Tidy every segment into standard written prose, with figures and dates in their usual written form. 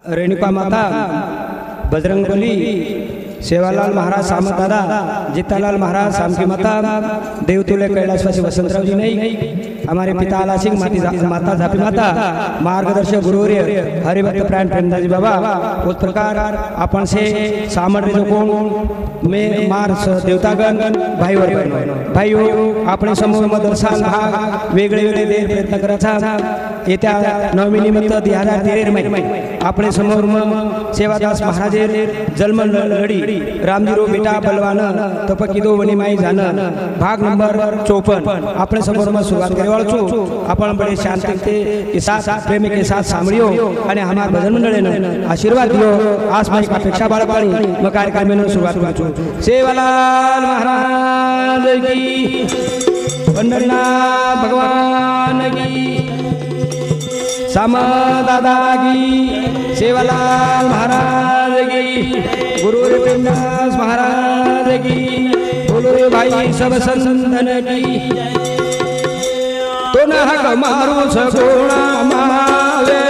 रेणुका माता, बजरंगबली, सेवालाल महाराज सामत दादा, जीतालाल महाराज सामकी माता, देवतुल्य कैलाशवासी वसंतराव जी नहीं, हमारे पिता आला सिंह, माता झापी माता, मार्गदर्शक गुरुवर्य हरिभक्त प्राण प्रेमदास बाबा। उस प्रकार अपन से सामर जो कोण में मार देवतागण भाईवर भाईओ अपने समूह मदरसा भाग वेगळे वेगळे दे प्रयत्न करायचा। येत्या 9 निमित्त 2013 मध्ये अपने समोर सेवादास महाराज जन्म लड़ी रामजीरो बेटा बलवान तपकिदो वनी माई जान भाग नंबर 54 अपने समोर में शुरुआत करे वालो छु। अपन बड़े शांति के साथ प्रेम के साथ सांभळ्यो आणि हमार भजन मंडळीने आशीर्वाद दियो। आसमानी अपेक्षा बाळगणी मग कार्यक्रम में शुरुआत करू छु। सेवालाल महाराज की, पंढरीनाथ भगवान की, सामत दादा की, सेवालाल महाराज की, गुरु प्रेमदास महाराज की, बोलो रे भाई सब संतन की। तो न हक मारू सगुणा मावे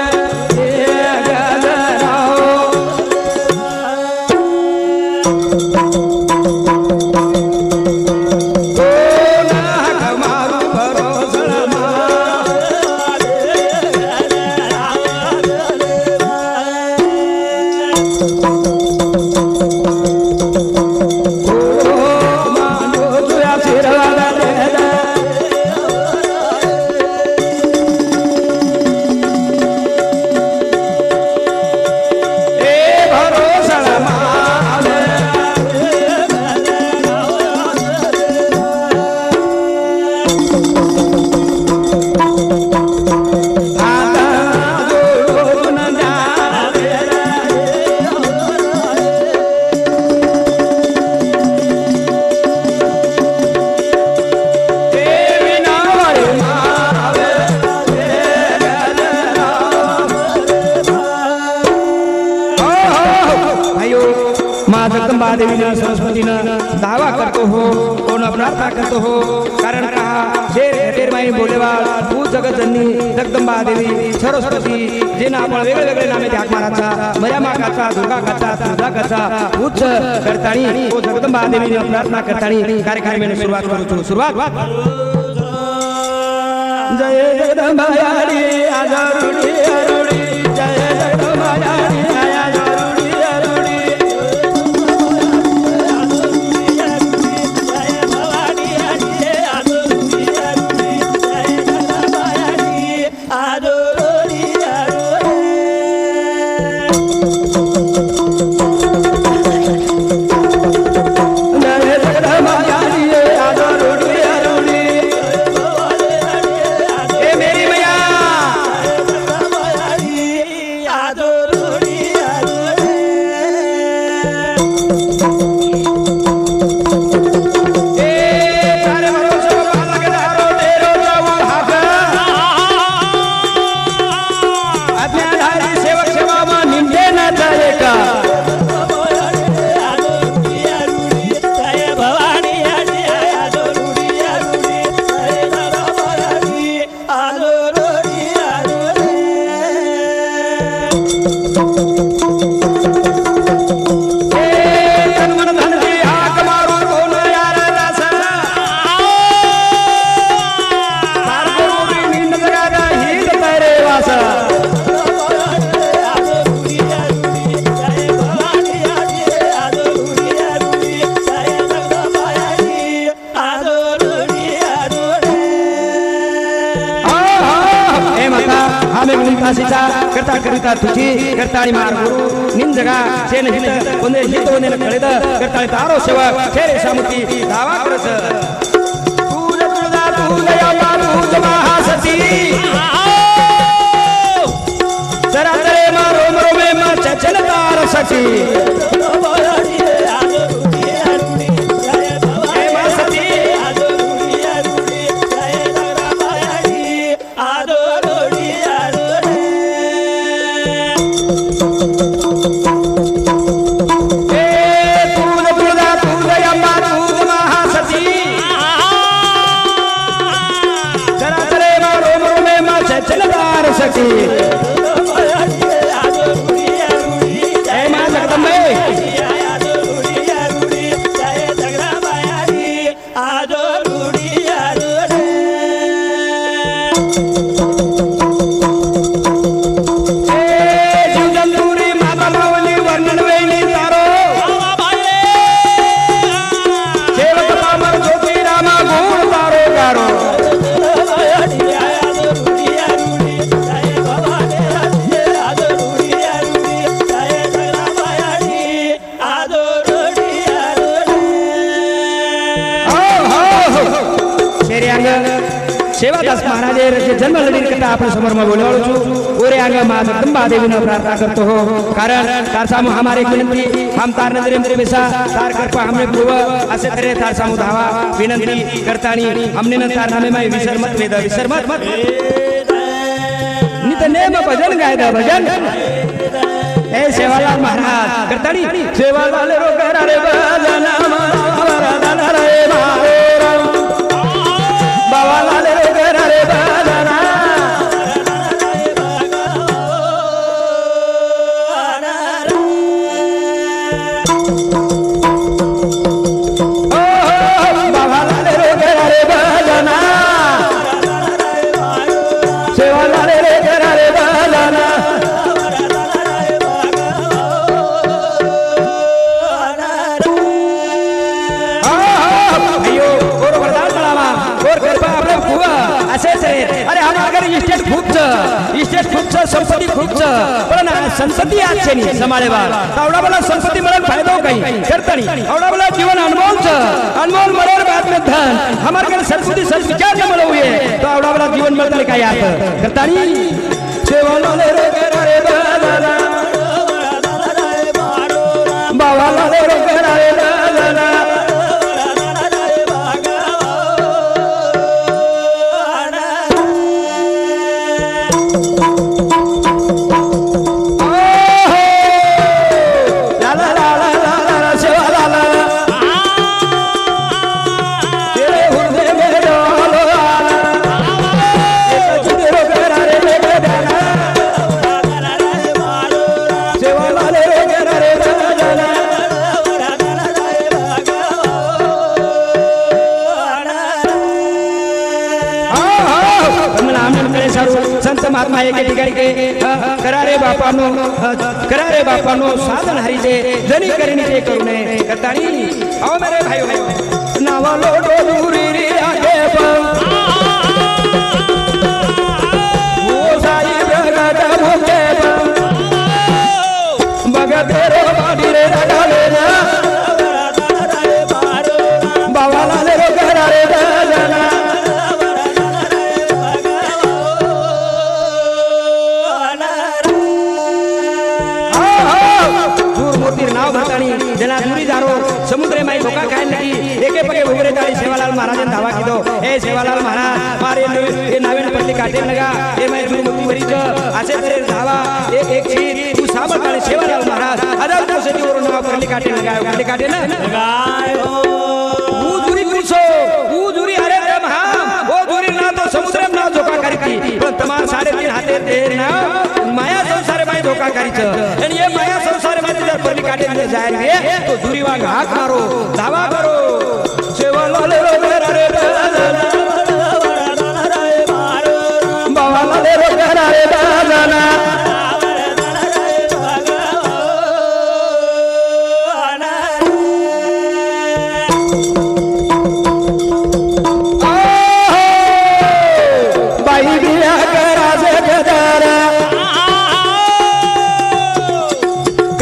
दावा करतो हो, कोण प्रार्थना करतो हो, कारण कहा शेर माई बोलेवाळ तू जगतजननी जगदंबा देवी सरस्वती जेना आपण वेगळे वेगळे नामे त्याग माराचा मर्या माकाचा दुर्गा काचा दुर्गा काचा उच्च करताणी ओ जगदंबा देवी प्रार्थना करताणी कार्यक्रमाने सुरुवात करू। सुरुवात जय जगदंबा यारी आजारुडी अरुडी, जय जगदंबा यारी आजारुडी अरुडी, करता करता तुझी करताळी मार गुरु निंजगा सेन हित कोने हित कोने कळेद करताळी तारो सेवक खेरे सामुती दावा करस तू तुळजा तू दया तू महासती जरा तरे मारो मरो में मा चचल तार सची सेवादास महाराजे जन्म लढीर करता आपण समोर में बोलवाळू છું ઓરે આગે માં જગદંબા દેવીને प्रार्थना करतो हो कारण तार सामू हमारे विनंती हम तार नजरे में बेसा तार कृपा हमने पूर्व असे करे तार सामू धावा विनंती करतानी हमने न तार नामे में विसर मत वेद विसर मत नित नेम भजन गाय दा भजन ए सेवालाल महाराज करतानी सेवालाल रो करा रे भजन वरदान रे बाबालाल रो करा रे भजन इस्टेट खूप संपत्ती खूप पण संपत्ती आज नहीं संभाळे बा आवडा मला संपत्ती मिळून फायदा काही करतानी आवडा मला जीवन अनमोल मरण बाद में धन हमारे घर संपत्ती सच विचार न मिलो हुए तो आवडा मला जीवन मिळतले काय अर्थ करतानी सेवाला रे रे बाबाला रे रे संत महात्मा एक ठिकाणी के करारे बापानो साधन हरी जे जनी करनी ते करुणे करतानी आओ मेरे भाइयों नावालो डोलूरी रे आगे वो साई प्रगट भोगे भगत रे बाडी रे डाले ना बावाला रे करारे दाना जना दूरी जारो समुद्र में धोखा खाए लगी एके पगे उगरे दाई सेवालाल महाराज ने दावा कीधो ए सेवालाल महाराज मारे ए नावेन पट्टी काटे लगा ए मैं जुरमुक्ति भरी ज आसे करे धावा एक चीज तू साबर काले सेवालाल महाराज अदल तो से जोरो नाव पट्टी काटे ना लगायो वो दूरी कुसो वो दूरी अरे ब्रह्मा वो दूरी ना तो समुद्र में ना धोखा करती पण तमार 3.5 हाथे देर ना माया संसार में धोखा करी छ आणि ये माया संसार में जर पट्टी काटे में जाय रे तो दूरी वांग हाथ मारो दावा करो सेवालाल रे रे बाबालाल रे रे बाजना बाई बिया करा से गदारा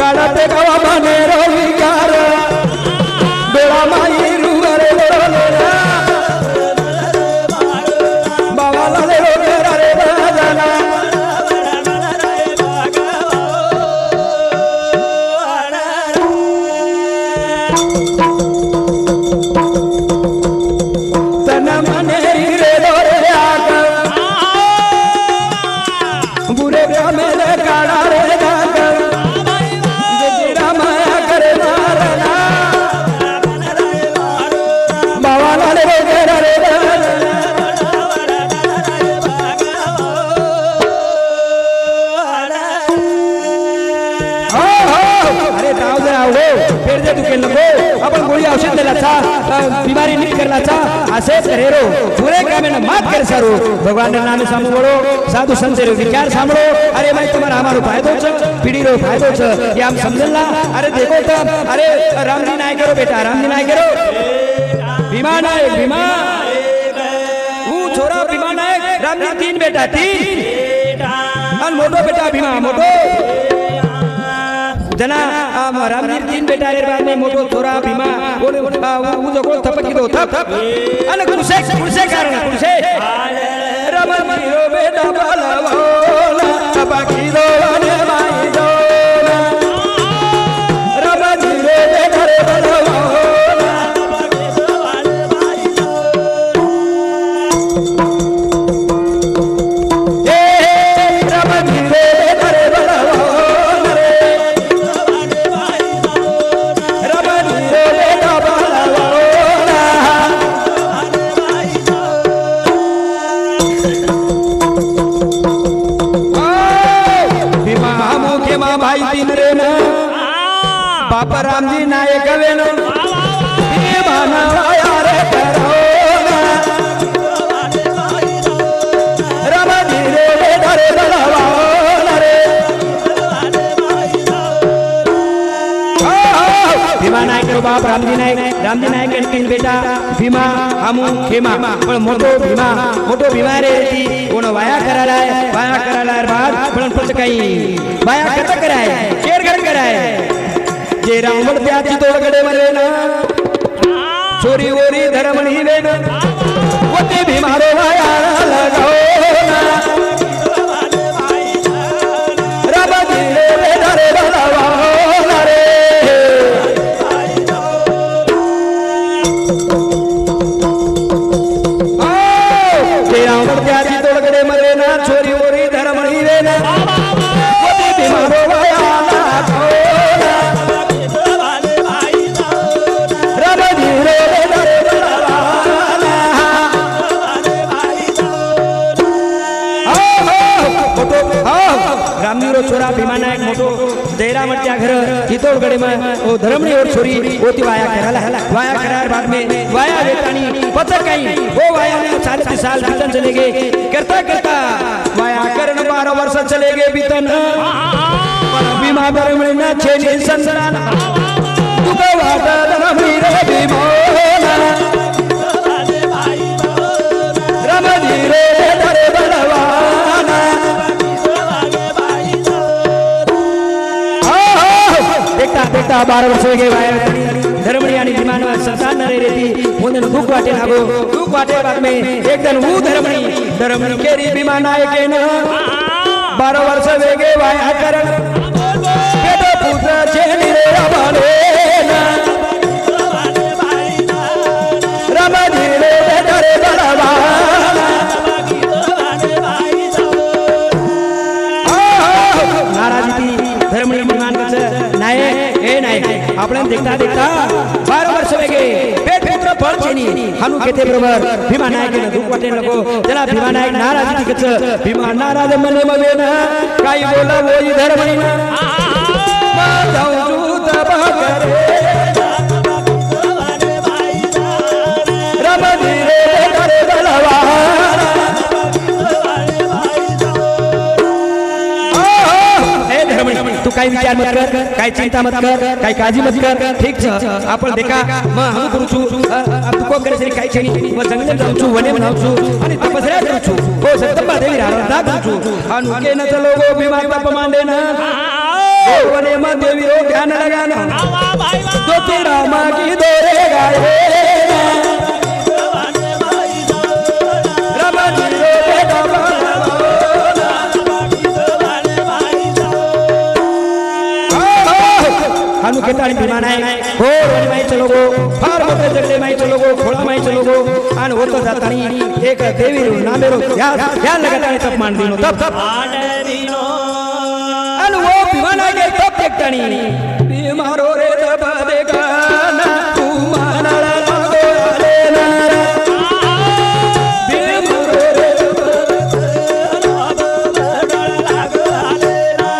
काढते गावा बने रोली गारा बेड़ा माई रुवरे लोलेला बाबालाल रे रे बाजना तना मने रे लोरे आका बुरे ग्रामे ले काड़ा रे गाका जेरा माया करे मारना बाबालाल रे रे अरे ताव जरा हो फिर जे दुखे नको आपण गोळी औषध देलाचा बीमारी नीट करलाचा असे करेरो पूरे ग्रामे न मात कर सारो भगवान ने नाम सामू बोलो साधु संत रे विचार सांभळो अरे भाई तुम्हारा हमारो फायदो छ पीढ़ी रो फायदो छ ये हम समझला अरे देखो तो अरे रामजी नाय करो बेटा रामजी नाय करो भीमा नायक भीमा वो छोरा भीमा नायक रामजी 3 बेटा 3 अन मोटो बेटा भीमा मोटो जना रामजी 3 बेटा रे बाद में मोटो छोरा भीमा वो जो को थपकी दो थप अन कुसे कारण कुसे रमणीयो बेटा बलवाना बाकी दो ने माई दोना रमणीयो बेटा रे बलवाना बाकी दो ने माई दोना ए रमणीयो बेटा रे बलवाना रे रमणीयो बेटा बलवाना भाई तीन रे न बाप राम जी नायक वेन भाना यार करो राम जी रे बेटा रे बलवाना रे भीमा नायक रो बाप राम जी नायक एन बेटा भीमा हमू खेमा पण मोटो भीमा रे ती कोण वाया करालाय बाद पण पच काही वाया कसा कराय केर कराय जे रावण त्याची तोडगडे मरे ना चोरी ओरी धर्मणी वेन होते भीमारो वाया लगाओ ना राम जी रे बेटा रे बलवाना रे जे रावण त्याची तोडगडे मरे ना चोरी ओरी धर्मणी वेन होते भीमारो वाया लगाओ रामनीरो छोरा भीमा नायक मोटो जयराम त्या घर चितौड़गढ़ में ओ धर्मनी और छोरी ओती वाया करार बाद में वाया बेटानी पता कहीं वो वाया ने 40 साल बीतन चले गए करता वाया करण 12 वर्ष चले गए बीतन भीमा धर्मनी ना छेनी संसराना तुका वाटा धर्मनी रे भीमा राम जी रे बेटा रे बलवाना देखता 12 वर्ष हो गए धर्मणी आणि भीमान संसार नरे रेती म्हणून दुख वाटे बाद में एक दिन वो धर्मणी केरी भीमा नायकेन 12 वर्ष वेगे वाया करण बेटा पुत्र छेनी रे रमणेना राम जी रे बेटा रे बलवाना नाराजी धर्मणी भीमान कस नायक आपण देखता 12 वर्ष वेगे पेट पुत्र फळ छेनी हानू केते बरोबर भीमा नायक दुख वाटे नको त्याला भीमा नायक नाराज तिकच भीमा नाराज मने मवेना काही बोला वोई धर्मणी मा जाऊ तबा करे राम जी रे बेटा रे बलवाना तू काही विचार मत कर काही चिंता मत कर काही काळजी मत कर ठीक छ आपण देखा म हम करू छु अब तू को करे सरी काही छेनी व जंगल जाऊ छु वने बनाऊ छु आणि तपस्या करू छु हो सत्तंबा देवी राधा करू छु अनु के न चलो गो भीमा तप मांडे न ओ वने म देवी रो ध्यान लगाना जो ती रामा की दोरे गाए राम जी रे बेटा हानू केताणी भीमा नायक हो वने माई चलो गो फार मोठे जगले माई चलो गो खोळा माई चलो गो आणि होतो जातानी एक देवी नामेरो ध्यान लगातानी तप मान दिनो तप आडरिनो आणि वो भीमा नायक तप एकताणी भीमारो रे तप देखाना तू मानाला लागो आले ना भीमारो रे तप लागो आले ना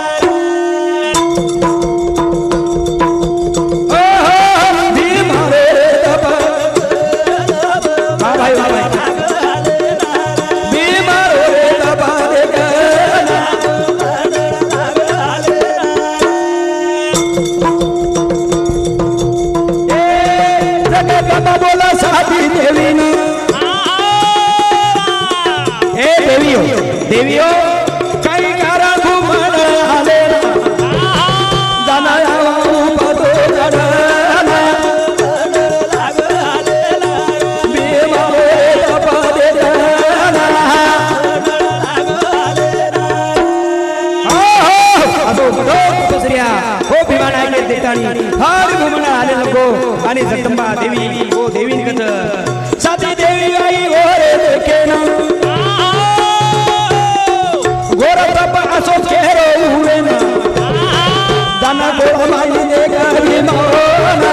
देवियो काही करा घुमण आले जाना पदो चढना भीमा रे तप देना ठिकाणी हार घुमणं आले नको आणि जगदंबा देवी ओ देवी कच साती देवी आई ओरे देखे ना गोर तप असो केरो हुए ना दाना गोड़ माई दे गरी मोना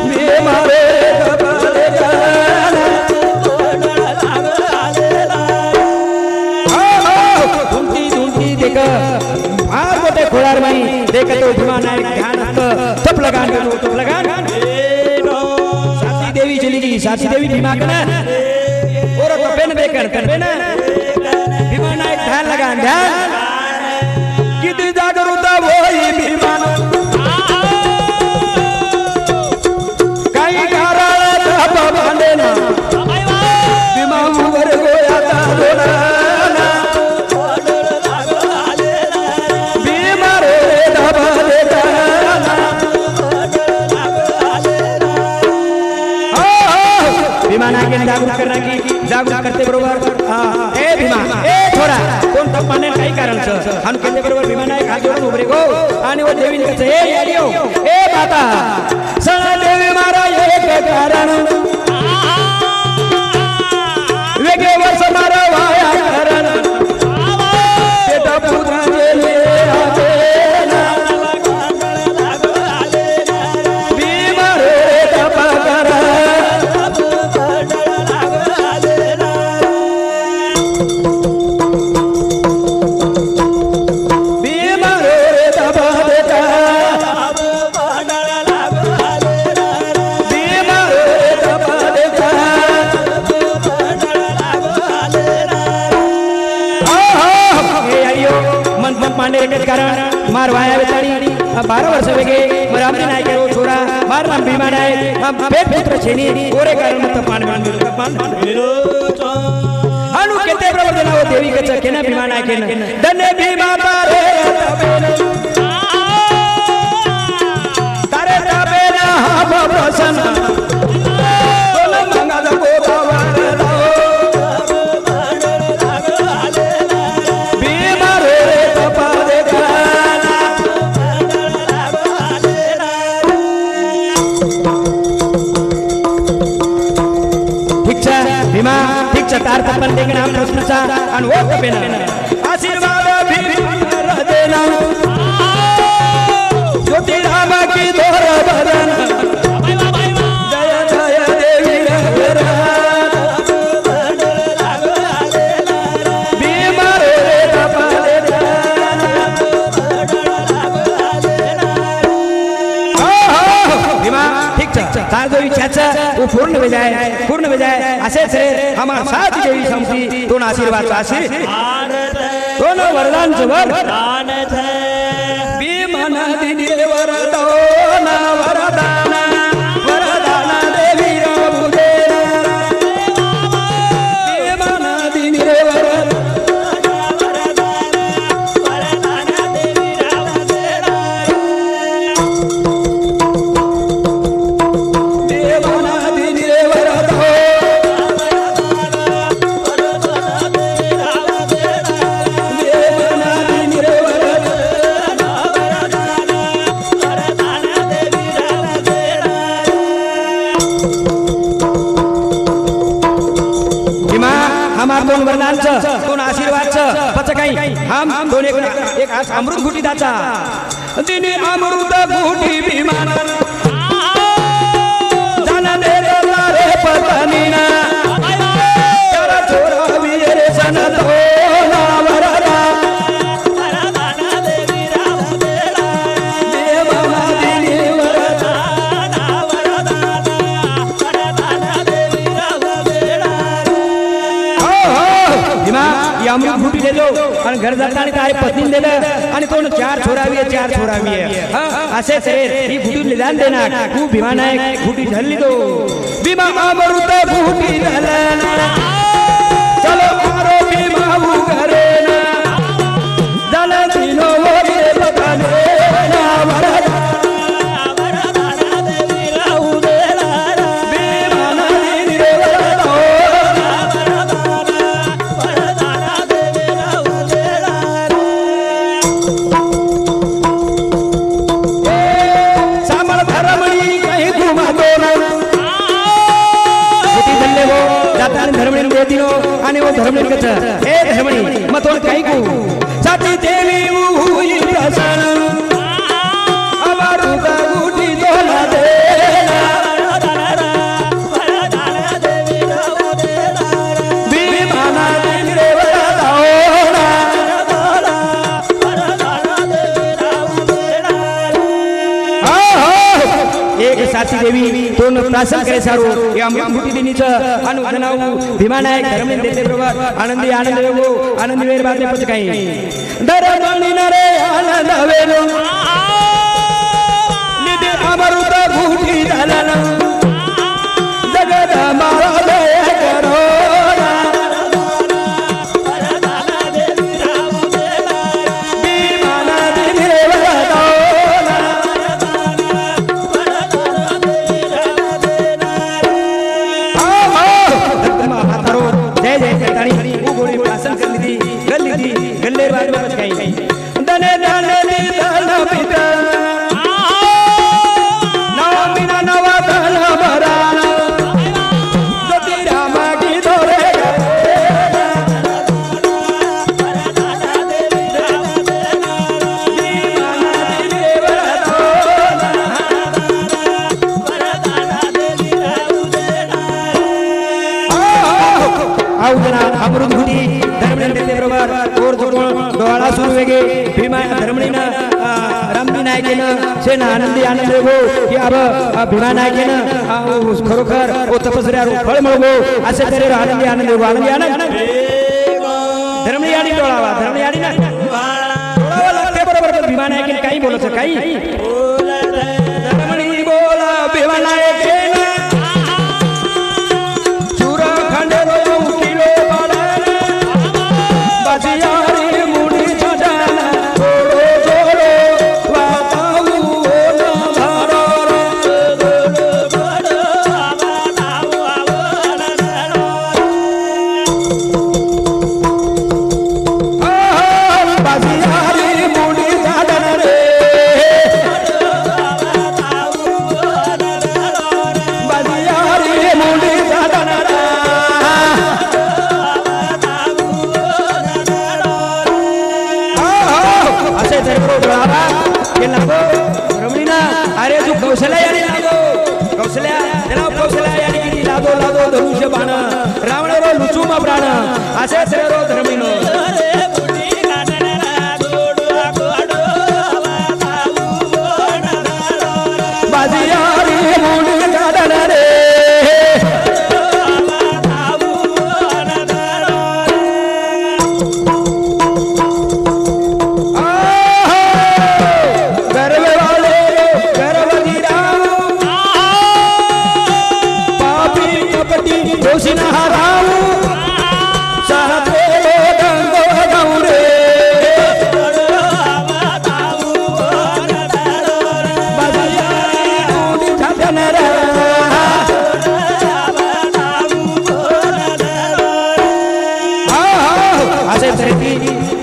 मे मारे कपाले जाना धुंटी धुंटी देख फार मोठे खोळार माई देख तो भीमानायक ध्यान असत तप लगान साती देवी चली गई साती देवी भीमा कना और तपेन देकर तपेन भीमानायक ध्यान लगान ध्यान किती जागरूकता होई भीमान काही काराळ तप बांधेना भीमा उवर गोयाचा दोडाना भीमा रे धबा देताना भीमानायक जागरूक करते बरोबर ए भीमा ए थोडा कोण तप माने काही कारण हान केले बरोबर भीमानायक हात जोडून उभे गो आणि वो देवी कसे ए याडियो ए माता सण देवी मारा एक कारण वेगे वर्ष मारा वाया कारण बेटा पुत्र जेले आदेना भीमा रे तपा करा कारण मार वाया बेचारी 12 वर्ष वेगे रामजी नायक रो छोड़ा मार नाम भीमा नायक हम पेट पुत्र छेनी ओरे कारण मत पान अनु केते बरोबर देना वो देवी के केना भीमा नायक दने भीमा तारे तारे ताबेना हम प्रसन्न बोल मंगा द गोदावर भीमा ठीक तार तपन देंगे नाम प्रश्नचा आणि वो तपेना आशीर्वाद भीमा देना ज्योति राम की दोर बदन जय जय देवी भीमा रे तपा भीमा ठीक तार जो इच्छा वो पूर्ण हो जाए असेच रे हमार साथ देवी समती दोन आशीर्वाद दोनों वरदान वरदान भीमन दिनी वरदान वरदान वरदान देवी रामुदे भीमन दिनी वरदान दोन वरदानचं दोन आशीर्वादचं पच काही हम दोन एक अमृत घुटी दाचा दिनी अमृत घुटी भीमान जाना दे रे पतनीना तेरा छोरा वीर सनत हो ना वरदा वरदान देवी राम देला देवना दिनी वरदान वरदान वरदान देवी राम देला भीमा या अमृत घुटी दे दो आणि घर जाताना तारी पत्नी दिलं आणि तो चार छोरावी आहे असेच रे ही घुटी निदान देना तू भीमा नायक घुटी धरली दो भीमा अमृत घुटी धरला चलो मारो भीमा घरे ना दल दिनो वरे बकाने ना वरदा वरदान देवी राहू देला भीमा नायक रे वरदा वरदान देवी राहू देला धर्मणी कच हे धर्मणी मग थोडं काही को साथी देवी हुई प्रसन्न अमरुद गुटी तोला देना विमाना दिले वरावना एक साथी देवी तोन प्रासन करे सारो या अमृत दिनीचं अनुधनाऊ भीमानायक धर्मणी देते बरोबर आनंदी आनंद वेगो आनंदी वेर बातले पच काही धर्मणी नरे आनंद वेलो निधि अमृत गुटी झाला जगत मारा दया करो अमृत गुटी धर्मणी देते बरोबर और जो डोळा सुरू वेगे भीमा धर्मणीनं रामजी नायकेनं सेना आनंदी आनंद हो की अब भीमा नायकेनं खरोखर ओ तपस्या फळ मिळवो असे तरी आनंदी आनंद हो आनंदी आनंद धर्मणी आणि डोळावा धर्मणी आणि ना डोळावा लागते बरोबर भीमा नायकेनं काही बोलायचं काही धर्मणी बोला भीमा नायकेनं कौशल्या याने लागो कौशल्या त्याला कौशल्या याने किती लादो लादो धनुष्य बाण रावण रो लुचुम प्राण असे सर्व धर्मीनो बाजियारी मुंडी गाडण रे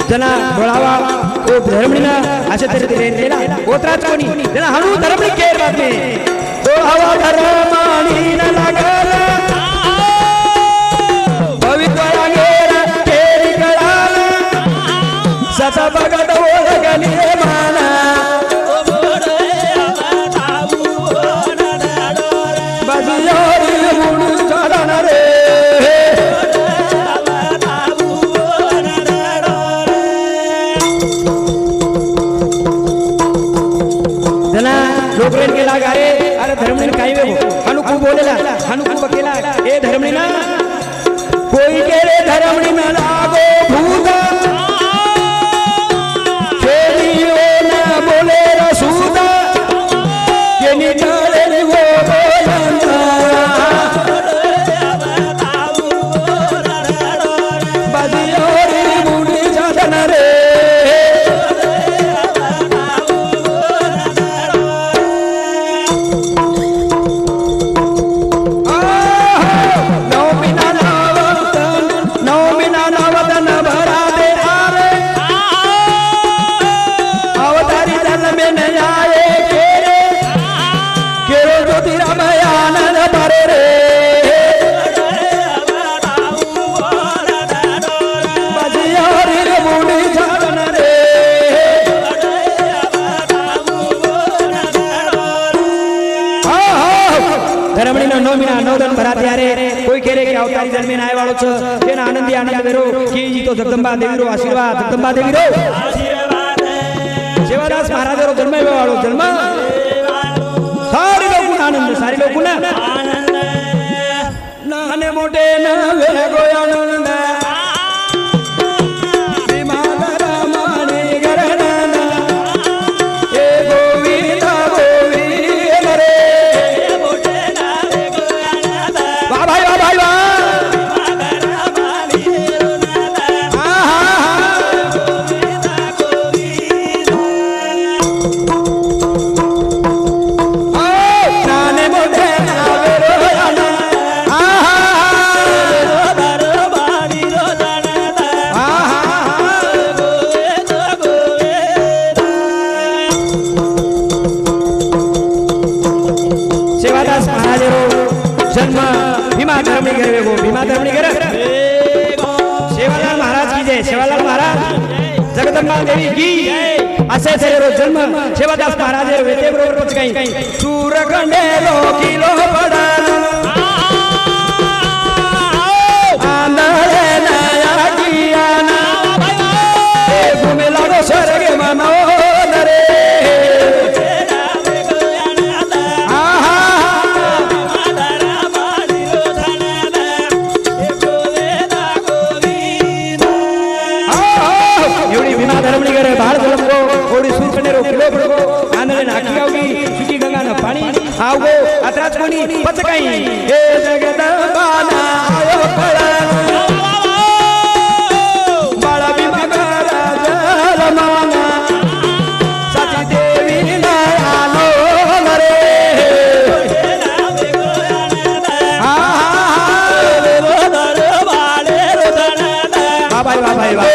जना डोळावा ओ धर्मणीना असे तरी दिलेला ओत्राच कोणी जना हणू धर्मणी केर बातमे डोळावा धर्माणीना लागला पवित्र गेला केरी कळाला सता बगत ओळगली माना बाजियारी मुंडी चढण रे लोकरेन केला गारे अरे धर्मणी काही वेगो हनुकू बोलेला हनुकू बकेला ए धर्मणी ना कोई केले धर्मणी ना लागो भूत खेलियो ना बोले रसूद के निकाले वो बोलंदा बाजियोरी मुंडी जादन रे no 9 મહિના 9 દન ભરા ત્યારે કોઈ કહે કે અવતારી જન્મીને આય વાળો છે તેના આનંદી આનંદ વેરો કી જી તો જગદંબા દેવીરો આશીર્વાદ જગદંબા દેવીરો આશીર્વાદ સેવાદાસ મહારાજ રો જન્મ વાળો જન્મ સારી લોકો આનંદ સારી લોકો આનંદ નાને મોટે ના વેગો આનંદ सेवालाल महाराज की जय सेवालाल महाराज जगदंबा देवी की असे रो जन्म सेवादास महाराज वेते बरोबर पच गई सूरखंडे लो किलो पडा आंधळे नया कियाना ए घुमे लागो स्वर्ग मनो नरे आओ अतराज कोनी पचकाई हे जगदंबा ना आयो पड़ा बाळा भीमा करा जलमाना साची देवी ना आलो नरे हा रे दर बाळे रोदना वा भाई वा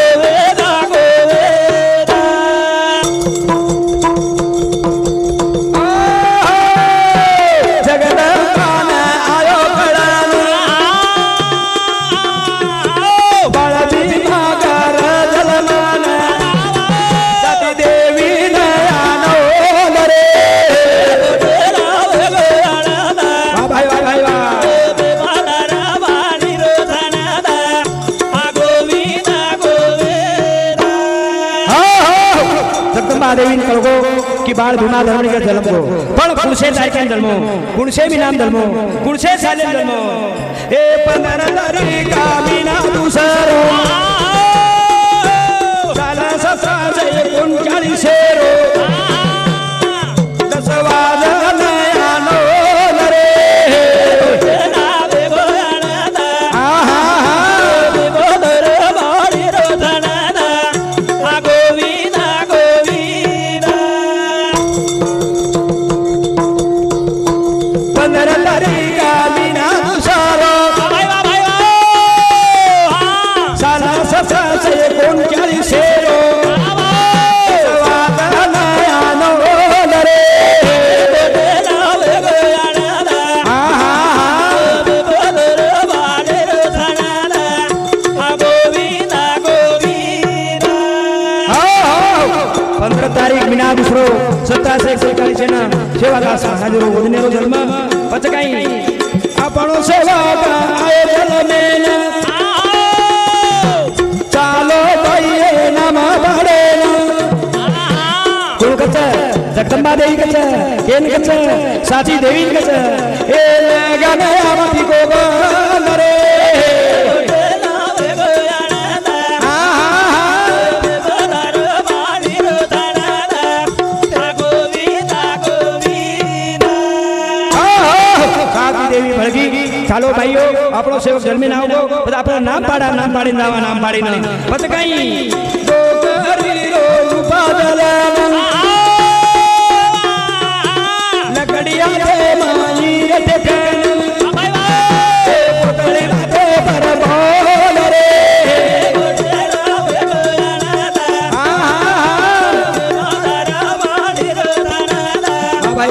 देवी कळगो की बाळ भीमा धर्मणी का जन्म को पण कुणसे सारखे जन्मो कुणसे मी नाम जन्मो कुणसे साले जन्मो ए 15 तारीख का मीना दुसरो साला ससा से 39 रो 10 वाजन आनो नरे ना बेगो आनंदा आहा बेगो दर बाळी रोधना आ गोविंदा दुसरो 1741 ना सेवादास महाराजरो वदनेरो जन्म पचकाई आपणो सेवा आए जलमेन चालो भाई नाम बाड़े कोण कच जगदंबा देवी कच केन कच साची देवी कच ए गाने आमती को नरे ચાલો ભાઈઓ આપણો સેવક જન્મીને આવજો બધા આપણા નામ પાડી નાવા નામ પાડીને પતકાઈ ડોગરી રો રૂપાદલા લકડિયા તે માઈ રતે કન એ પોતળે રાતે પર બોલ રે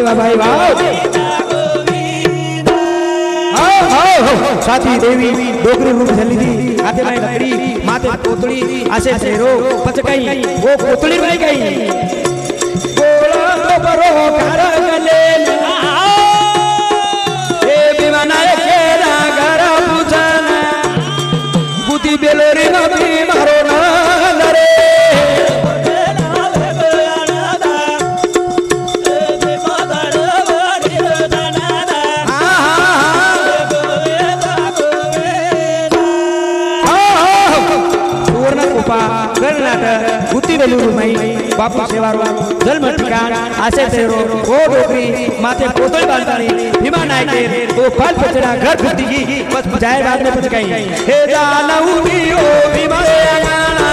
વાહ ભાઈ વાહ साथी देवी डोगरी रूप झली थी हाथे में लकड़ी माथे कोतड़ी आसे सेरो पचकाई वो कोतड़ी में गई गोला तो बरो करगले ए विमान बापू सेवारो जन्म ठिकाण आसे तेरो ओ डोकरी माथे पोतळ बांधतानी भीमा नायके तो पाल पचडा घर फिरती बस जाय बाद में कुछ कहीं हे जानऊ ओ भीमा अंगना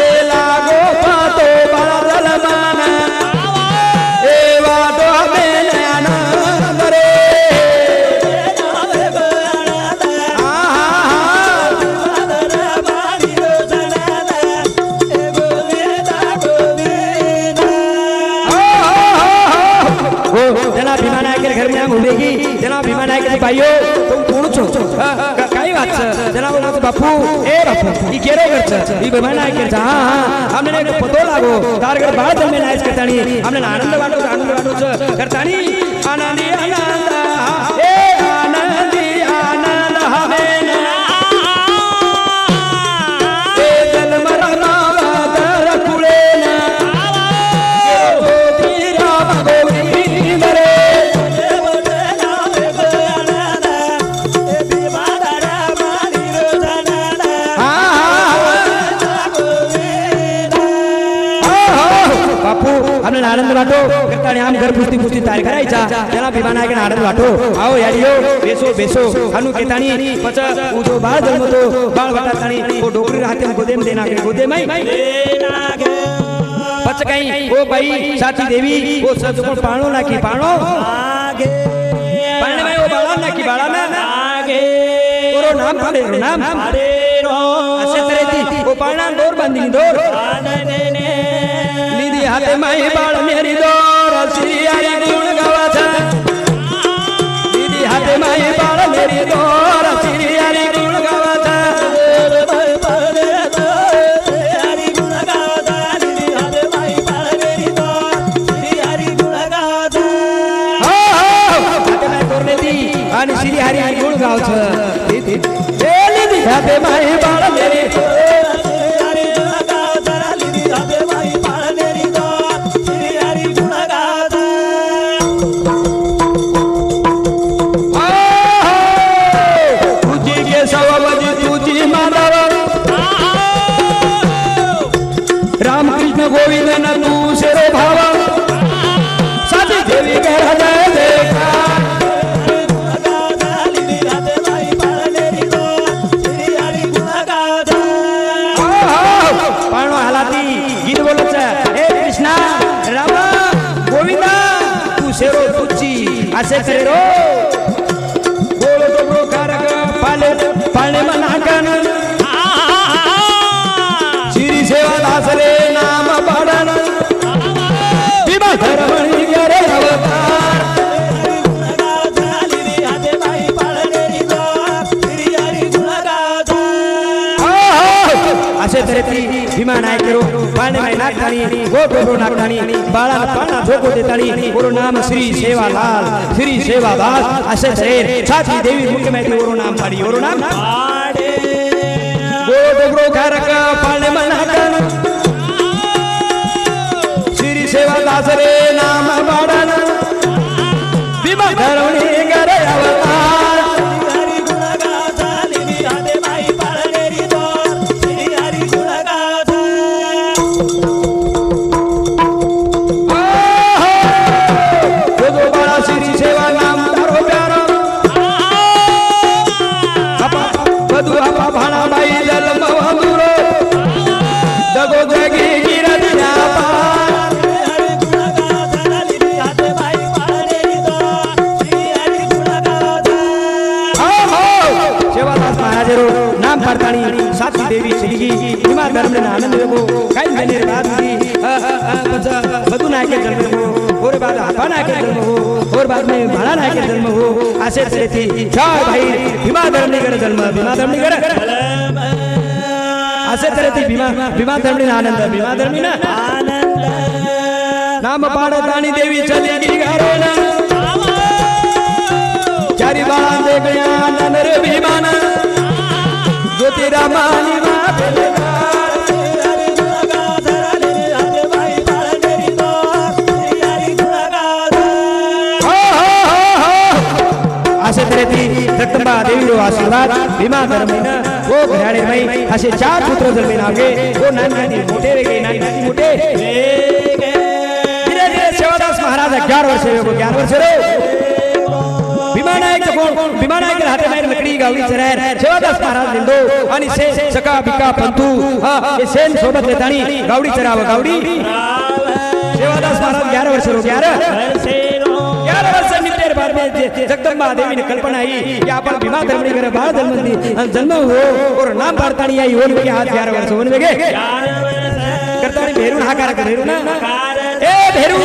ए लागो पातो बड़ा जलमाना ए वादो में आनंद रे घूमेगी जना भीमा नायक भाइयों तुम कोण छो काही વાત છે जना बोला बापू ए बापू ई केरो घर છે ई भीमा नायक છે हां हां हमने ने पतो लागो तारगड बाळ जन्मे नायक करतानी हमने आनंद वाटो છે करतानी आनंदी आनंद ए आनंदी आनंद हवे ना ए जन्म रनावा दर कुळे ना केरो धीरा गोविंद रे हमने आनंद वाटो करतानी आम घर पुस्ती पुस्ती तयार करायचा त्याला भीमा नायक आनंद वाटो आओ याडियो बेसो बेसो हनु केतानी पच उजो बाळ जन्मतो बाळ वाटातानी ओ डोकरी राहते गोदेम देना के गोदेम पच काही ओ बाई साची देवी ओ सजकोण पाणो नाकी पाणो आगे पाणे बाई ओ बाळा नाकी बाळा ना आगे ओरो नाम थाले नाम अरे रो असे तरेती ओ पाणा दोर बांधीनी दोर निधी हाते माई बाळ मेरी दोर श्री हरी गुण गावाचा निधी हाते माई बाळ मेरी दोर श्री हरी गुण गावाचा हरी गुण गावाचा निधी हाते माई बाळ मेरी दोर श्री हरी गुण गावाचा हो हाते माई दोरनेती आणि श्री हरी गुण गावचं निधी हाते माई बाळ मेरी गोविंद न तू शेरो भावा साची देवी कह जय देखा पाणो हालाती गीत बोलच हे कृष्णा राम गोविंदा तू शेरो तुची असे करे रो बोलो तो प्रोकारक पाले पाणे मनाकन श्री सेवा दासरे नाम पाडन भीमा धर्मणी करे अवतार असे तरेती भीमा नायकेरो पाणे माई नागतानी गोटो नागतानी बाळा पाणा झोको देतानी ओरो नाम श्री सेवालाल श्री सेवादास असे तरे साची देवी मुख्य माहिती ओरो नाम पाडी ओरो नाम पाडे गोटो कारक पाणे मनाकन श्री सेवादास रे नाम पाडन भीमा धर्मणी करे अवतार हरी गुण गाथा निधी हाते माई पाळनेरी दोर श्री हरी गुण गाथा जो बाळा श्री सेवा नाम तारो प्यारो बधु आपा भाणा बाई जन्म वंदुरो जगो जगी गिरद नापा नाम पाडतानी साची देवी श्रीगी भीमा धर्मने आनंद देवो काही महिने बाद बधु नायके जन्म हो और बाद आपा नायके जन्म हो और बाद में भाणा नायके जन्म हो असे तरेती चार भाई भीमा धर्मने करे जन्म भीमा धर्मने करे असे तरेती भीमा धर्मने आनंद भीमा धर्मने आनंद नाम पाडतानी देवी चली गी घरो ना चारी बाळा दे गया नर भीमाना ज्योतिरामानी असे तरेती जगदंबा देवीरो आशीर्वाद भीमा धर्मीन वो घराणे में असे 4 पुत्र जन्मे नागे वो नानी मोठे वेगळे नानी मोठे धीरे धीरे सेवादास महाराज 11 वर्ष वेगो 11 वर्ष रे भीमानायक कोण भीमानायक हाते बाहेर लकडी गावडी चरायर सेवादास महाराज लिंदो आणि से सका बिका पंतू हे सेन सोबत लेतानी गावडी चराव गावडी सेवादास महाराज 11 वर्ष रो 11 वर्ष नितेर बाद में जगदंबा देवी ने कल्पना आई कि आपण भीमा धर्मणी करे बाळ धर्मनी जन्म हो और नाम भारतानी आई ओन के हाथ 11 वर्ष होन वेगे करतानी भेरू हाकार भेरू ना ए भेरू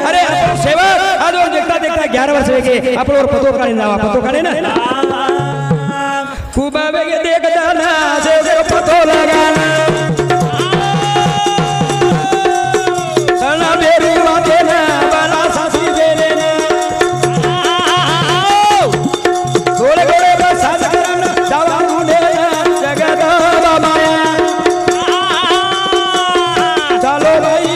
अरे आपण सेवक आज देखता देखता 11 वर्ष वेगे आपण और पतो काढे जावा पतो काढे ना खूब वेगे देखता ना से पतो लगाना सना भेरू वाते ना बाला सासी बेले ना गोले गोले बस साज करन जावा मुंडे जगत माया चलो भाई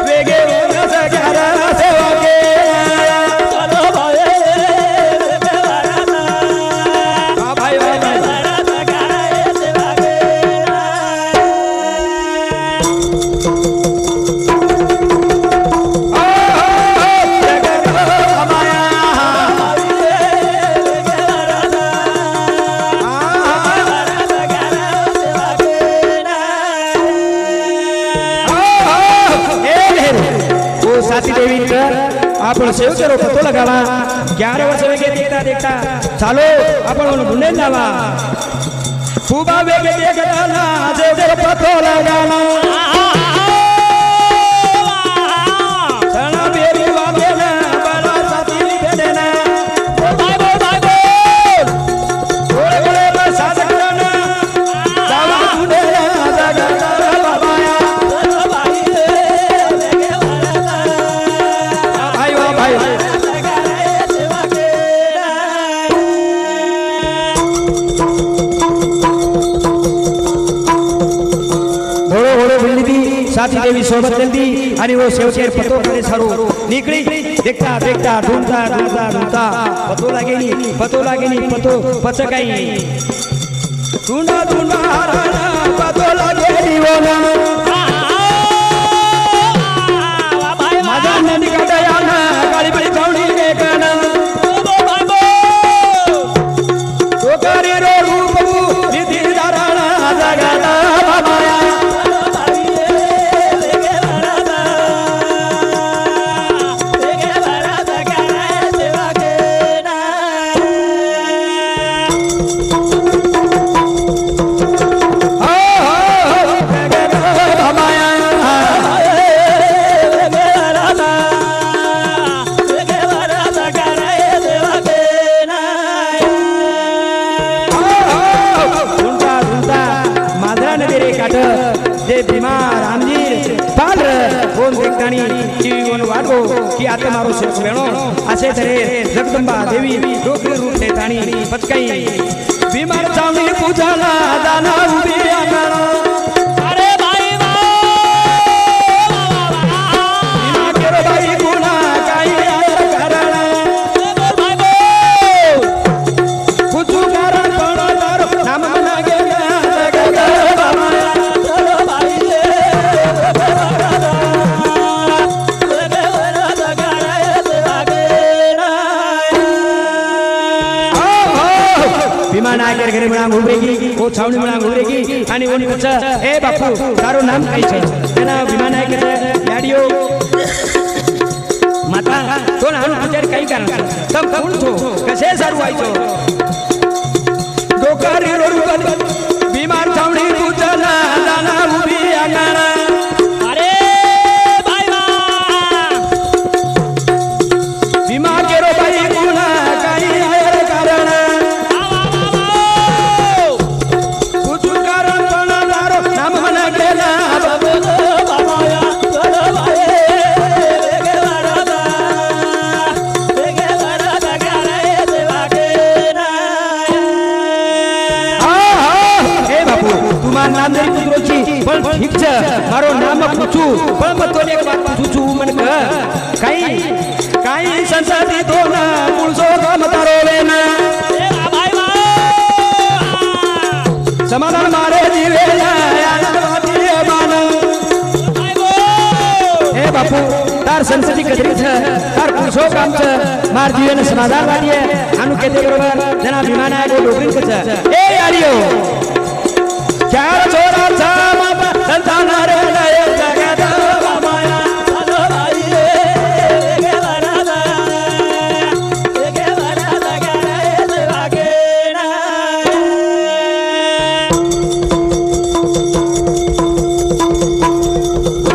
वेगे रस 11 सेवा के चलो भाई हां भाई साथी देवी आपण सेव करो पतो लगावा 11 वर्ष वेगे देखता देखता चालो आपण गुंडे जावा खूबा वेगे देखता ना जे पतो लगावा सना बेरी वागे ना बड़ा साथी भेटे ना भाई गोले गोले बस साज करना जावा गुंडे जगत बाबाया साथी देवी सोबत जल्दी आणि वो सेवकेर पतो करे सारो निकली देखता देखता ढूंढता ढूंढता ढूंढता पतो लागेनी पतो पचकाई ढूंढा ढूंढा राणा पतो लागेनी वो ना माझा नदी काढया ना काळी बळी जावणी वेगना तोकारी रो रूप निधी दाराणा जगाता बाबाया भीमा रामजी पाल कोण देखतानी की कोण वाटो की आता मारो सेवक वेणो असे तरे जगदंबा देवी डोकले रूप लेतानी पचकाई भीमा चावणी पूजाला दाना उभी आकारा अरे भाई भीमा केरो भाई गुना काही कराना कुछ कारण पण नाम मना गेला जगत बाबा नायकर घरे म्हणा घुमरेगी वो छावणी म्हणा घुमरेगी आणि ओनी कच्चा ए बापू तारो नाम काय छे तेना विमान नायकर याडियो माता तो नानु विचार काही कारण तम कोण छो कसे सारू आइछो डोकारी रोड विमान छावणी पूछला दाना उभी आकारा अरे भाई विमा केरो भाई गुना काही आयर कारण नामदारी पुत्रोची पण ठीक छे मारो नाम पूछू पण पतोने एक बात पूछू मन काही संसारी दोना पुळसो गम तारो लेना ए भाई समाधान मारे जीवे आनंद वातीए मान हे बापू तार संस्कृती कदरी छ तार पुरुषो काम छ मार जीवन समाधान वातीए आनु केते बरोबर जना विमान आहे डोगरी छ ए यारियो चार छोरा छ माता संतान रे नय जगत माया साधो भाई रे के वरादा करे सेवा के ना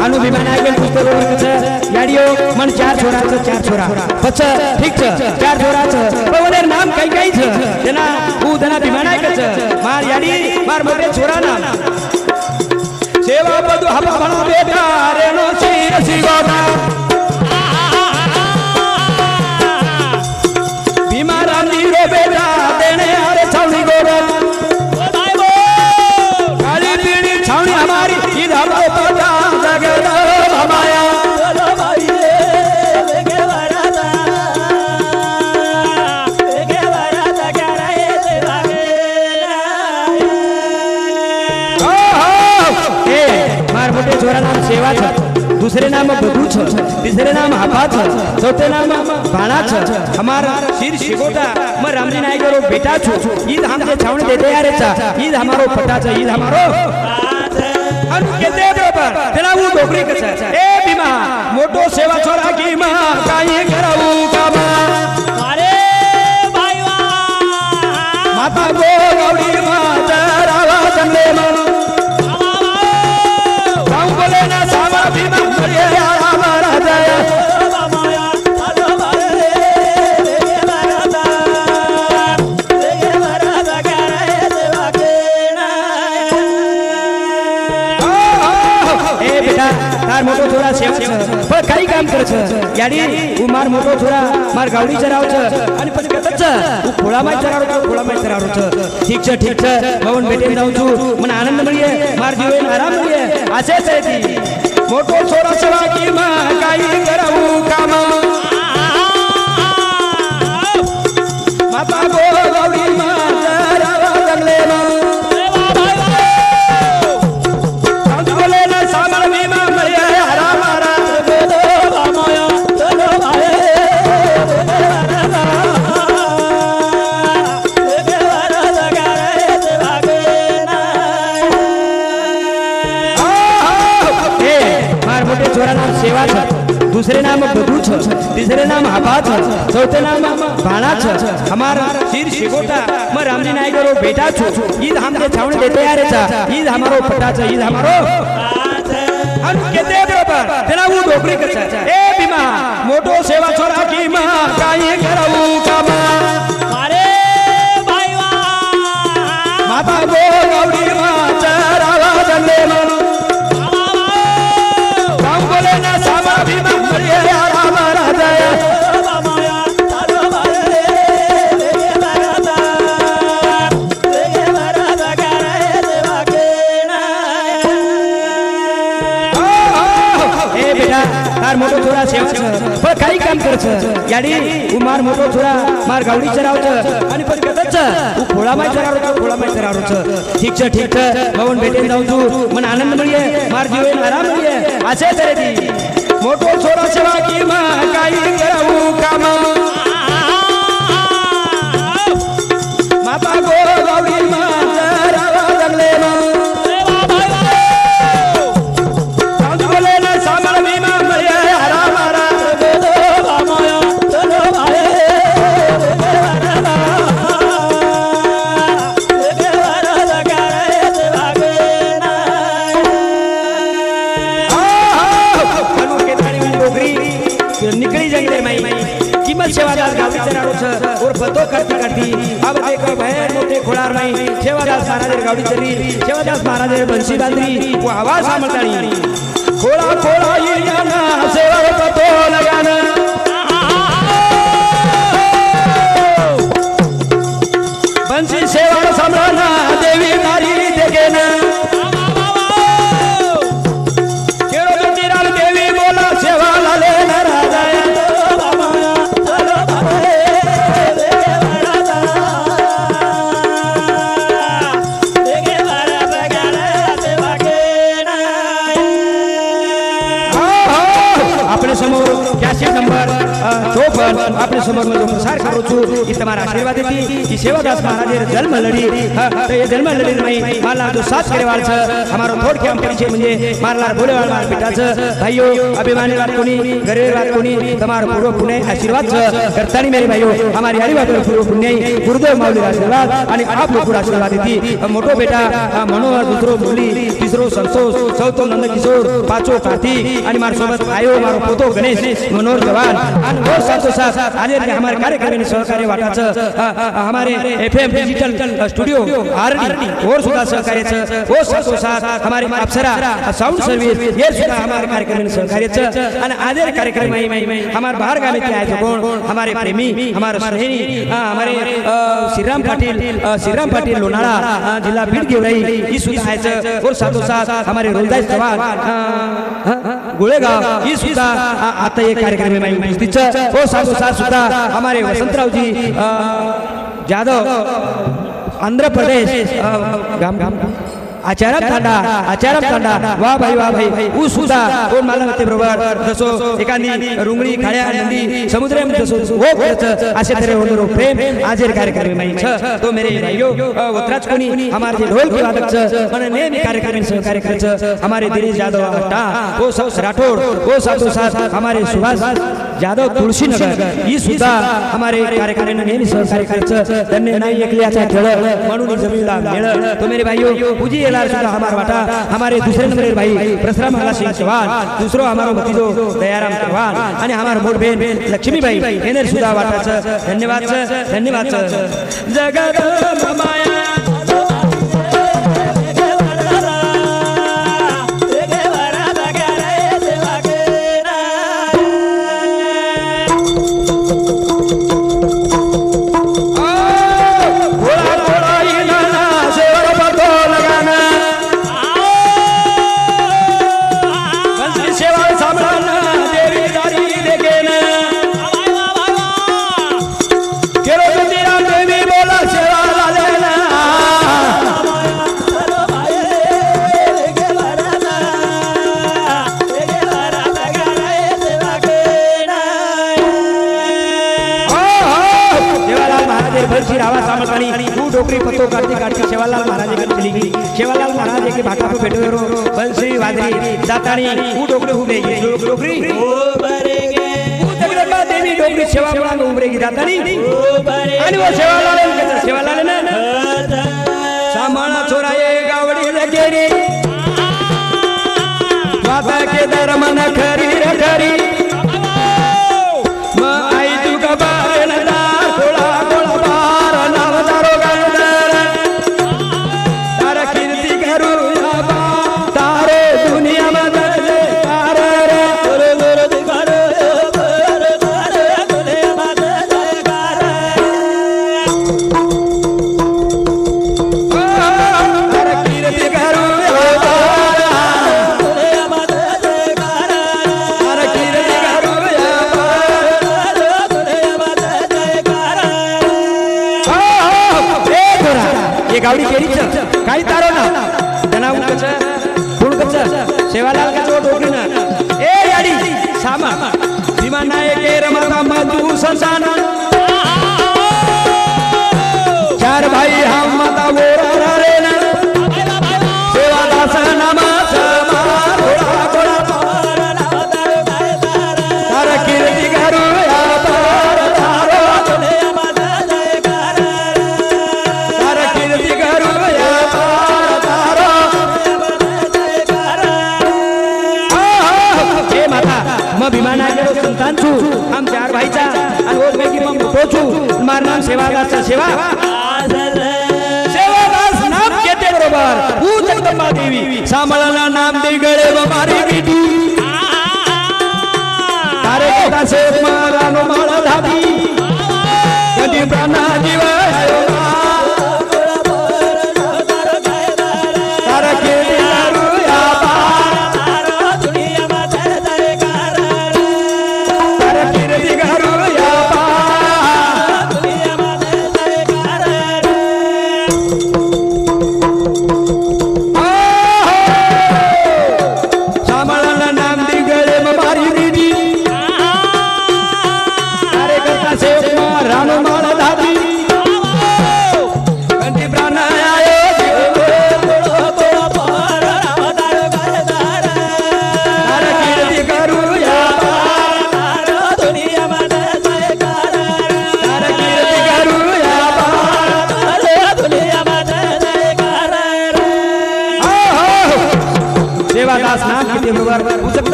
आनु विमान आहे पुस्तक बरोबर छ यारियो मन चार छोरा पछ ठीक छ चार छोरा छ पण नाम कई कई छ जना उ जना विमानायक छ मार याडी मार मोटे छोरा नाम सेवा बदु हवा भला बेटा रेनो सिर सिगोता बीमारा नीरो बेटा देने आरे छावनी गोरा ओ भाई वो काली पीड़ी छावनी हमारी इधर तो पता जगत भमाया चलो भाई के वरादा करे सेवा के मार मोटे छोरा नाम सेवा छ दूसरे नाम बधू छ तीसरे नाम हापा छ चौथे नाम भाणा छ हमारा सिर शिगोटा मैं रामजी नायक रो बेटा छु ईद हमसे छावणी देते यारे छ ईद हमारो पटा छ ईद हमारो हम केते बरोबर तेना वो डोगरी के छ ए बीमा मोटो सेवा छोरा की मां काई कराऊ काम अरे भाई माता गो गौरी मां रावा जंगले मां बोले ना सावा भीमा मरे हमारा जय माया साधो भाई रे के वरादा करे सेवा के ना ए बेटा तार मोटो छोरा सेवा छ पर कई काम करे छ याडी उ मार मोटो छोरा मार गावडी चराव छ आणि पण कत छ उ खोळामाय चराव छ ठीक छ भवन भेटे जाऊ छु मन आनंद मिळिये मार जीवन आराम मिळिये असे ती मोटो छोरा सेवा की मां काई कराऊ काम माता गो गौरी मां रावा जंगले मां साधु बोले ना सामर भीमा मरे हरा मारा बेदो माया चलो भाई के वरादा करे सेवा के ना मार मोटे छोरा नाम सेवा छ दूसरे नाम बधू छ तीसरे नाम हापा छ चौथे नाम भाणा छ हमारा सिर शिगोटा मैं रामजी नायक रो बेटा छु ईद हमसे छावणी देते यारे छ ईद हमारो पटा छ ईद हमारो हम केते बरोबर तेना वो डोगरी के छ ए बीमा मोटो सेवा छोरा की मां काई कराऊ काम अरे भाई माता गो गौरी मां चरावा जंगले मां बोले ना सावा भीमा मरे हमारा जय माया साधो भाई रे के वरादा करे सेवा के ना ए बेटा तार मोटो छोरा सेवा छ पर कई काम करे छ याडी उ मार मोटो छोरा मार गावडी चराव छ आणि पण कत छ उ खोळामाय चराव छ ठीक छ भवन भेटे जाऊ छु मन आनंद मिळिये मार जीवन आराम मिळिये असे ती मोटो छोरा सेवा की मां काई कराऊ काम माता गो गौरी मां रावा जंगले मां साधु बोले ना सामर भीमा मरे हरा मारा बेदो माया चलो भाई के वरादा करे सेवा के ना निकली जंगले माई कीमत सेवादास गावडी चराडो छ और बतो करती अब देखो बहन मोठे खोळार माई सेवादास महाराज गावडी चरी सेवादास महाराज बंसी बांधरी वो आवाज सामताणी खोळा खोळा येना सेवा बतो लगाना बंसी सेवा समराना देवी नारी देखेना समोर कॅसेट नंबर 54 आपल्या समोर जो प्रसार करू छु ई तुम्हारा आशीर्वाद देती ई सेवादास महाराज जन्म लड़ी तो ये जन्म लड़ी में माला जो साथ करे वाल हमारो थोड़ के हम परिचय म्हणजे मारला बोलेवाल मार पिटाच भाइयों अभिमानी बात कोनी गरीब बात कोनी तुम्हारा पूर्व पुण्य आशीर्वाद करतानी मेरे भाइयों हमारी हरी बात पूर्व पुण्य गुरुदेव माऊली आशीर्वाद आणि आप लोग आशीर्वाद देती मोठो बेटा मनोहर दुसरो मुली तिसरो संतोष चौथो नंदकिशोर पाचो कार्तिक आणि मार सोबत आयो मारो पोतो गणेश मनोहर जवान आणि और साथो साथ आज हमारे कार्यक्रम में सहकार्य वाटाच हमारे एफएम डिजिटल स्टूडियो आरडी और सुधा सहकार्य वो साथो साथ हमारे अप्सरा साउंड सर्विस ये सुधा हमारे कार्यक्रम में सहकार्य आणि आज कार्यक्रम में हमारे बाहर गाने के आए कोण हमारे प्रेमी हमारे स्नेही हमारे श्रीराम पाटिल लोनाळा जिला बीड गेवराई ही सुद्धा आहे और साथो साथ हमारे रोलदास जवान गोळेगाव ही सुद्धा आता ये कार्यक्रम में उपस्थित है और साथो साथ सुद्धा हमारे वसंतराव जी जादव आंध्र प्रदेश आचारम तांडा वाह भाई ऊ सुद्धा कोण मला ते बरोबर जसो एखादी रुंगळी खाड्या नंदी समुद्र जसो वो करत असे तरे होणरो प्रेम आजर कार्यक्रम में छ तो मेरे भाइयों वतराज कोनी हमारे जे ढोल के वादक छ पण नेहमी कार्यक्रम में सहकार्य करत हमारे दिनेश यादव अट्टा वो सब राठौड़ वो साथो साथ हमारे सुभाष यादव तुलसी नगर ही सुद्धा हमारे कार्यक्रम में नेहमी सहकार्य करत त्यांनी नाही एकल्याचा खेळ म्हणून जमीला मेळ तो मेरे भाइयों पूजी सुधा हमारा वाटा हमारे दूसरे नंबर भाई प्रसराम हला सिंह चौहान दूसरो हमारो भतीजो दयाराम चौहान आणि हमार मोठ बहन लक्ष्मी भाई एनर सुधा वाटाच धन्यवाद जगत माया डोकरी पत्तो काटती शेवालाल महाराज के चली गई शेवालाल महाराज के भाका पे बैठे रो बंसी वादरी दातानी ऊ डोकरी उबरे डोकरी उबरेगे ऊ जगदंबा देवी डोकरी शेवाला में उबरेगी दातानी उबरे आणि वो शेवालाल ने सामाना छोराए गावडी लगेरी वादा के दरमन खरी रखरी म आई तू गबार नदा थोड़ा थोड़ा बार नावदारो गावडी केरीच काही तारो ना जनाऊ कच फुल कच सेवालाल का जो डोकरी ना ए याडी सामा विमान नायक रमाता मधु संसान चार भाई हम माता वो रे ना सेवादास नामा समा घोड़ा घोड़ा तार कीर्ति घरु या पार तारो तुने मद जयकार तार कीर्ति घरु या पार तारो मद जयकार ए माता म विमाना के संतान छु हम चार भाईचा आणि रोज में की म मोठो छु मार नाम सेवादास सेवा सेवादास नाम घेते बरोबर ऊ जगदंबा देवी सांभाळाला नाम दे गळे मारी बेटी तारे केता से मारानो माळा धाबी कधी प्राणा जीव आयो तारा के दारू या तारा दुनिया मा जय कार तारा कीर्ती घरू या दुनिया मा जय कार सांभाळाला नाम दे गळे मारी बेटी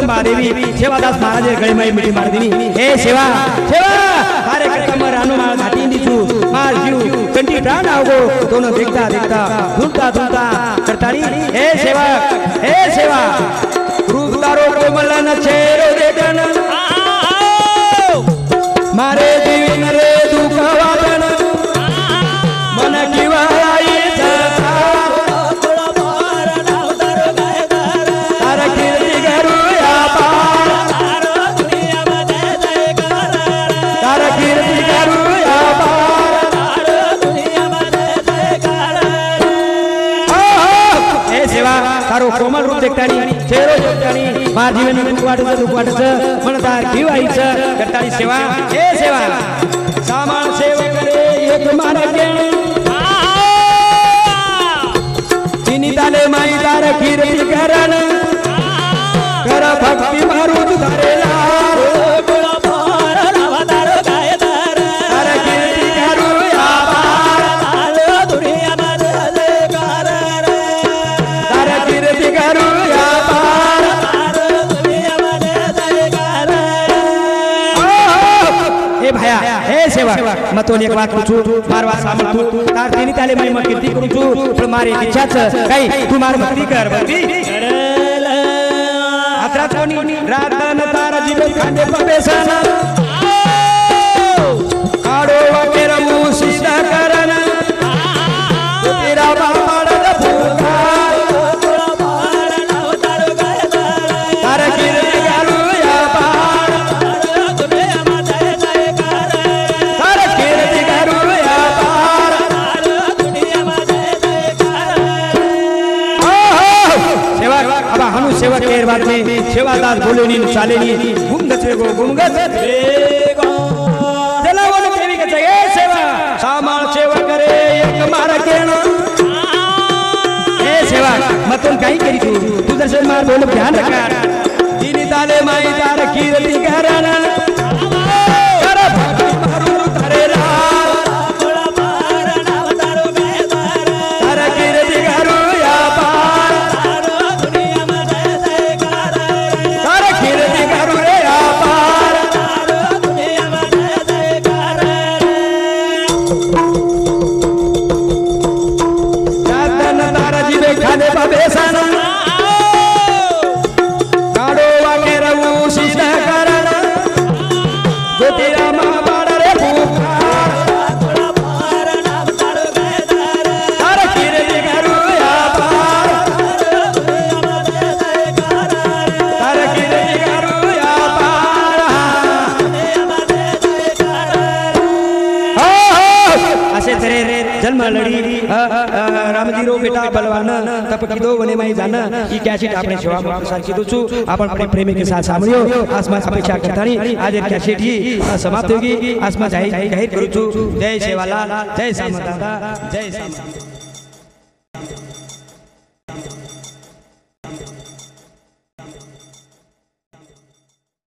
महादेवी सेवादास महाराज गळे में मिठी मार दीनी हे सेवा सेवा कार्यकर्ता में रानो मार घाटी नीचू मार जीव कंटी प्राण आओगो दोनों देखता देखता धुलता धुलता करताड़ी हे सेवा रूप तारो कोमलन चेहरो देखन मारे जीवन रे दुख वादन मन किवाई तारा कीर्ति करू या पार तारा कीर्ति करू या पार हे सेवा तारो कोमल रूप देखतानी चेहरो देखतानी मार जीवन दुख वाटच म्हणता किवाईच करतानी सेवा हे सेवा सामान सेवा करे एक मारा गेण तिनी ताले माई तार कीर्ती करण कर भक्ती मारू धरेला तार कीर्ती करू या पार तार कीर्ती करू या पार हे भया हे सेवा मतोन एक बात पूछू मारवा सामल तू तार तिनी ताले मैं कीर्ति करू छू पण मारी इच्छाच काही तू मार भक्ती कर भक्ती आत्रा कोणी रातन तार जीवे खांदे पबेसन काडो वकेर मुसीदा करन तेरा बापाडद फुका तार कीर्ति करू या पार तार कीर्ति करू या पार सेवा अब हनु सेवा केर बात में सेवादास बोले नी चाले नी गुमगत रे गो गुमगत चला वो देवी के जय सेवा सामान सेवा करे एक मारा केण हे सेवा मतन काही करी तू दर्शन मार बोल ध्यान रख तिनी ताले माई तार कीर्ति करन कर भक्ति मारू धरेला तार कीर्ति करू या पार तार कीर्ति करू रे या पार जातन तार जीवे खाने पबेसन काडो वाकेर मुसीदा करन ज्योतिराम बाड़ रे फूका तार कीर्ति करू या पार तार कीर्ति करू या पार असे तेरे जन्म लड़ी रामजीरो बेटा बलवान तप की दो वने माई जाना ई कैसेट आपने सेवा में प्रसार की दो छु अपन अपने प्रेमी के साथ सामरियो आसमान अपेक्षा करता नहीं आज कैसेट ही समाप्त होगी आसमान जाहिर करू छु जय सेवालाल जय सामदादा जय सामदादा।